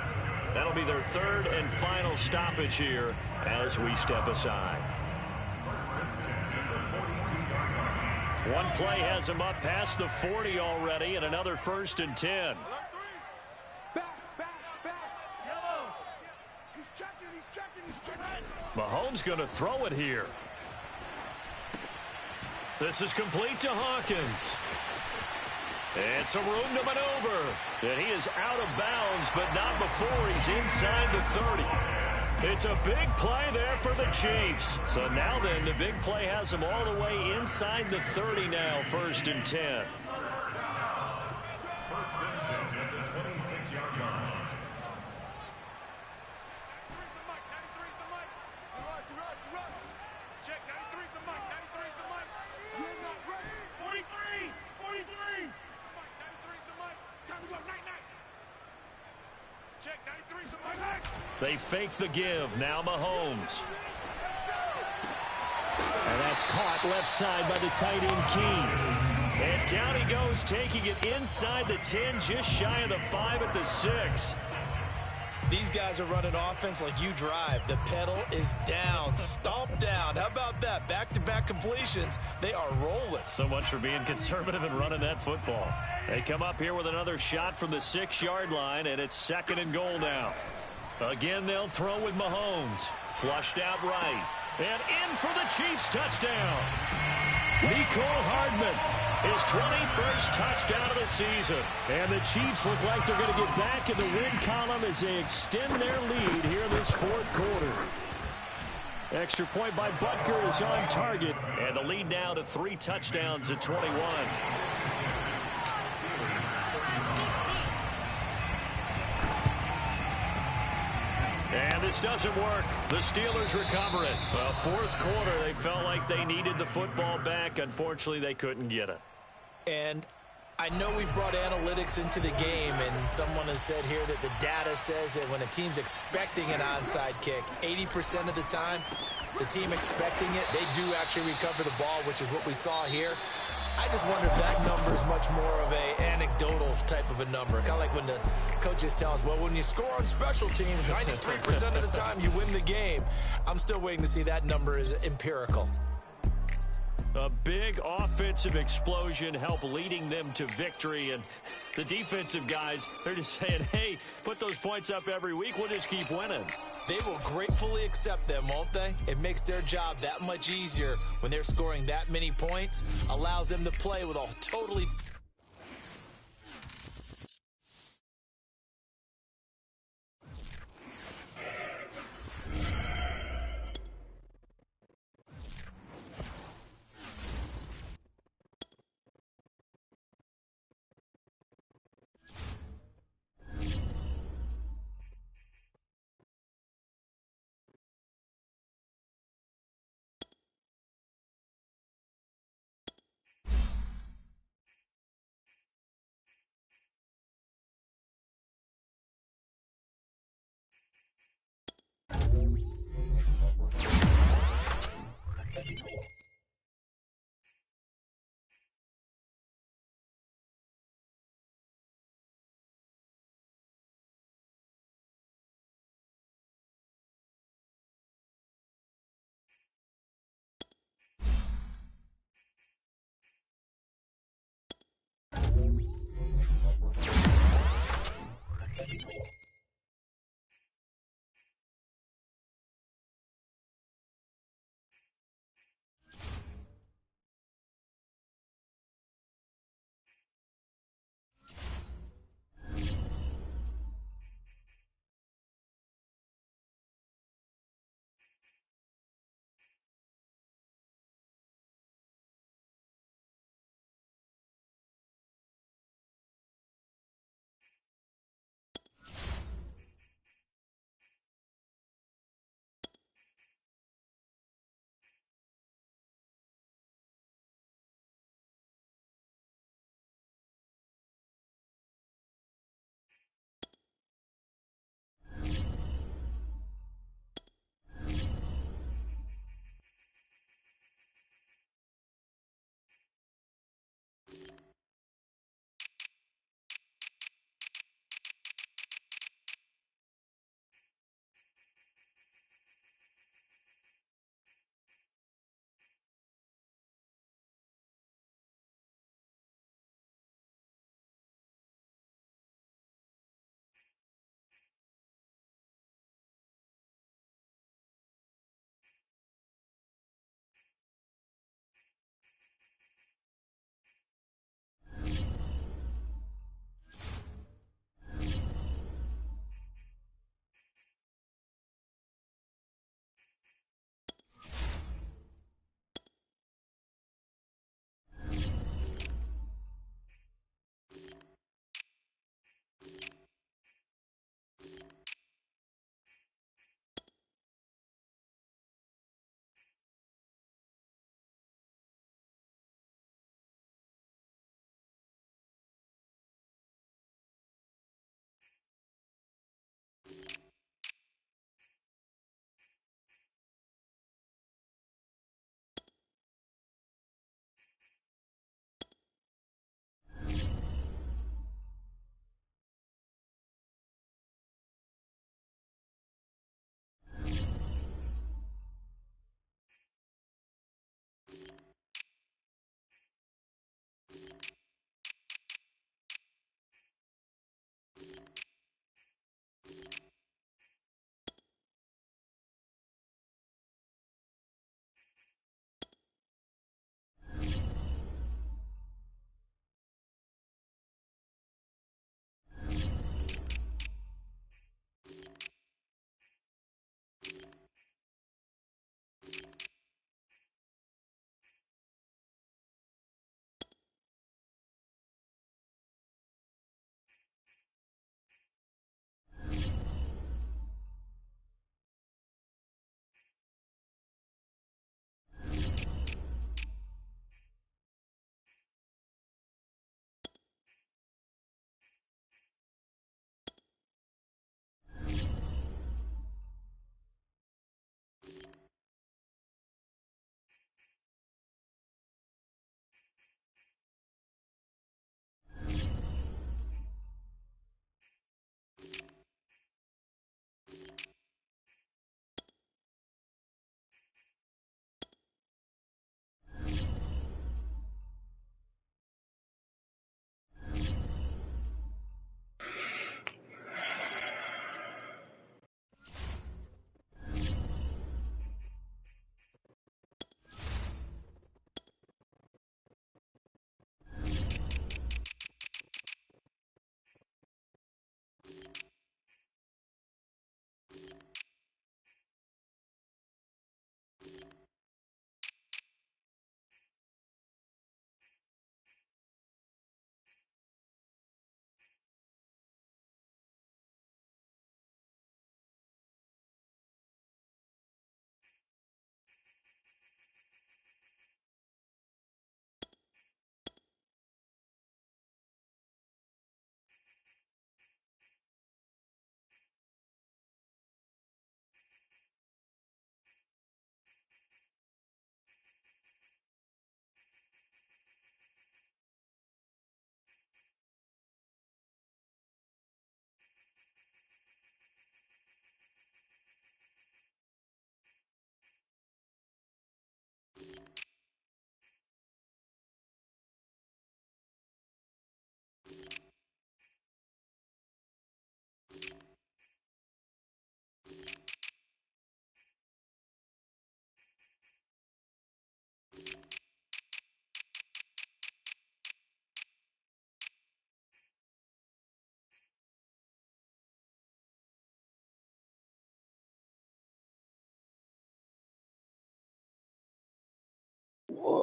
That'll be their third and final stoppage here as we step aside. One play has him up past the 40 already, and another 1st and 10. Mahomes going to throw it here. This is complete to Hawkins. And some room to maneuver. And he is out of bounds, but not before he's inside the 30. It's a big play there for the Chiefs. So now then, the big play has them all the way inside the 30 now, 1st and 10. 1st and 10 at the 26-yard line. They fake the give. Now Mahomes. And that's caught left side by the tight end Key. And down he goes, taking it inside the 10, just shy of the 5 at the 6. These guys are running offense like you drive. The pedal is down. Stomp down. How about that? Back-to-back completions. They are rolling. So much for being conservative and running that football. They come up here with another shot from the 6-yard line, and it's 2nd and goal now. Again, they'll throw with Mahomes. Flushed out right. And in for the Chiefs touchdown. Mecole Hardman, his 21st touchdown of the season. And the Chiefs look like they're going to get back in the win column as they extend their lead here in this 4th quarter. Extra point by Butker is on target. And the lead now to 3 touchdowns at 21. And this doesn't work. The Steelers recover it. Well, 4th quarter, they felt like they needed the football back. Unfortunately, they couldn't get it. And I know we've brought analytics into the game, and someone has said here that the data says that when a team's expecting an onside kick, 80% of the time, the team expecting it, they do actually recover the ball, which is what we saw here. I just wonder if that number is much more of a anecdotal type of a number. Kind of like when the coaches tell us, well, when you score on special teams, 93% of the time you win the game. I'm still waiting to see that number is empirical. A big offensive explosion help leading them to victory. And the defensive guys, they're just saying, hey, put those points up every week. We'll just keep winning. They will gratefully accept them, won't they? It makes their job that much easier when they're scoring that many points. Allows them to play with a totally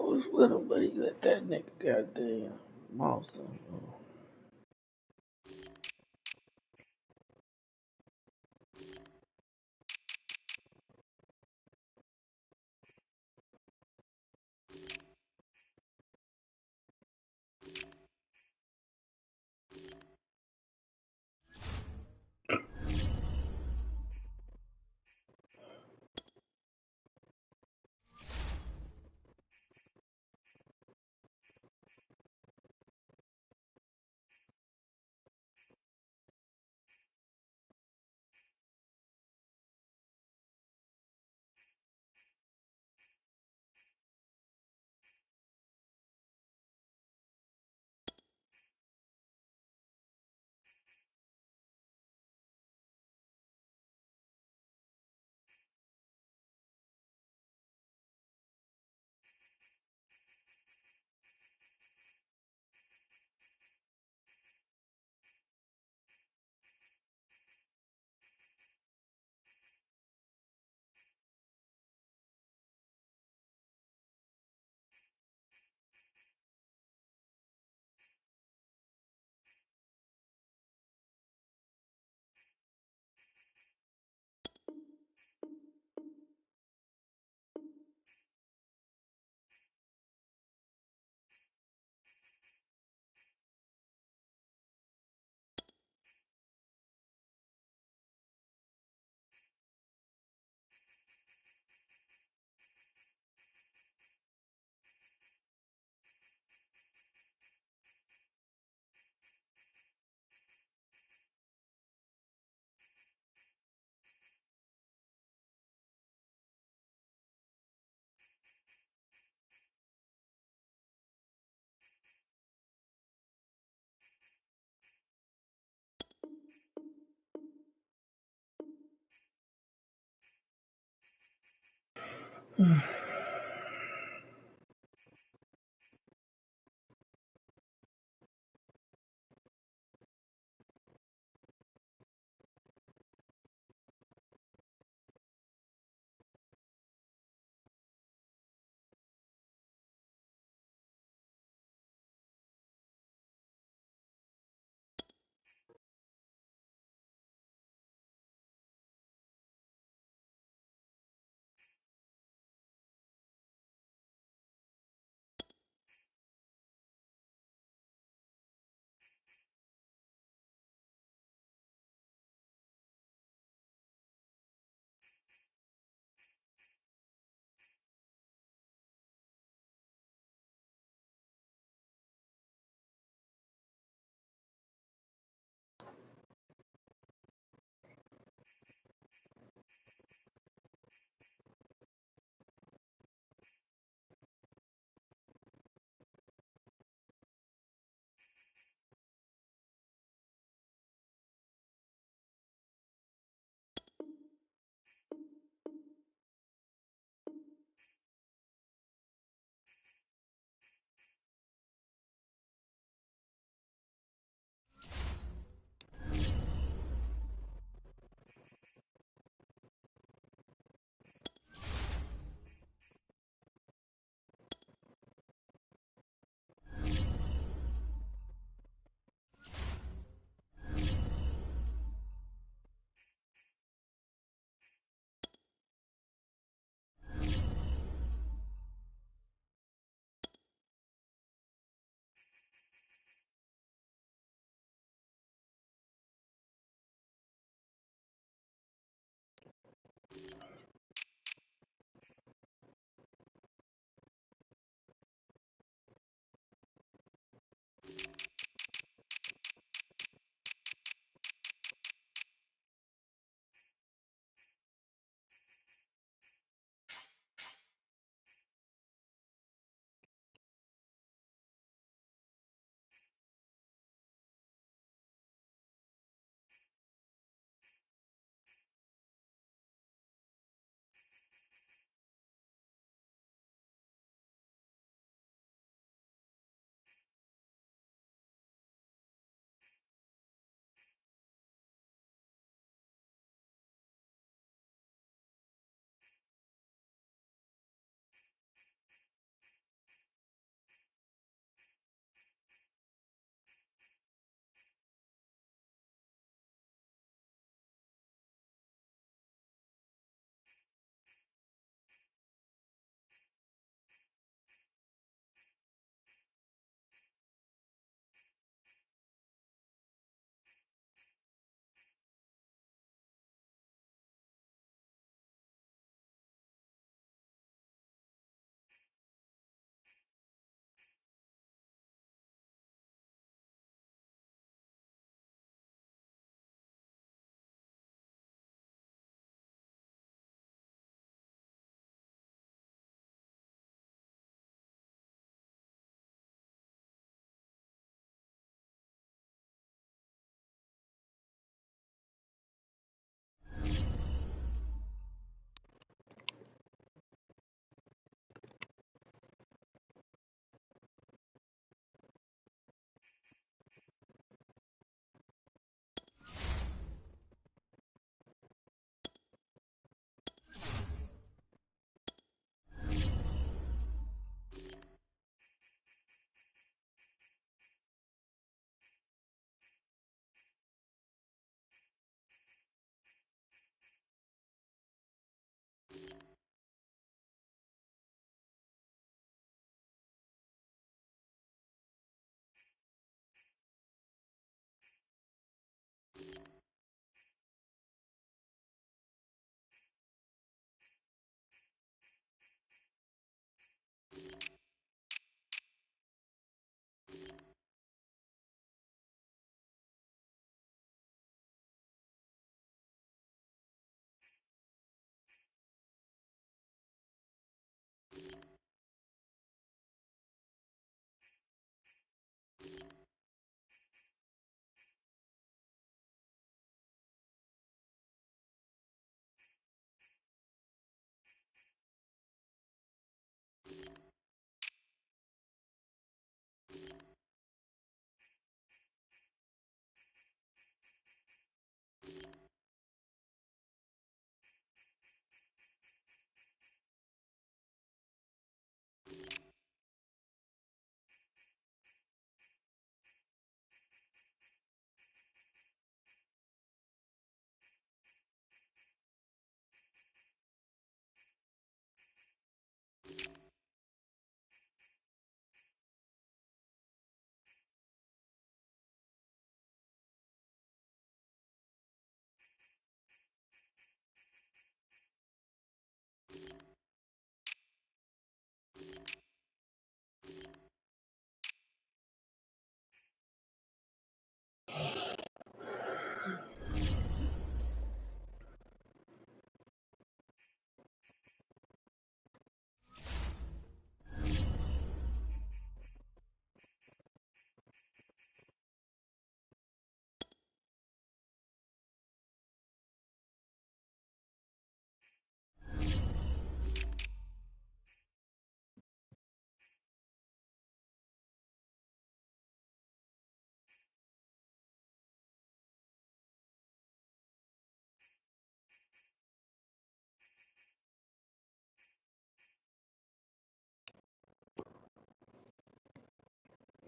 was with him, but he let that nigga goddamn monster.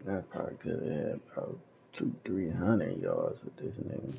I probably could have had about 200-300 yards with this nigga.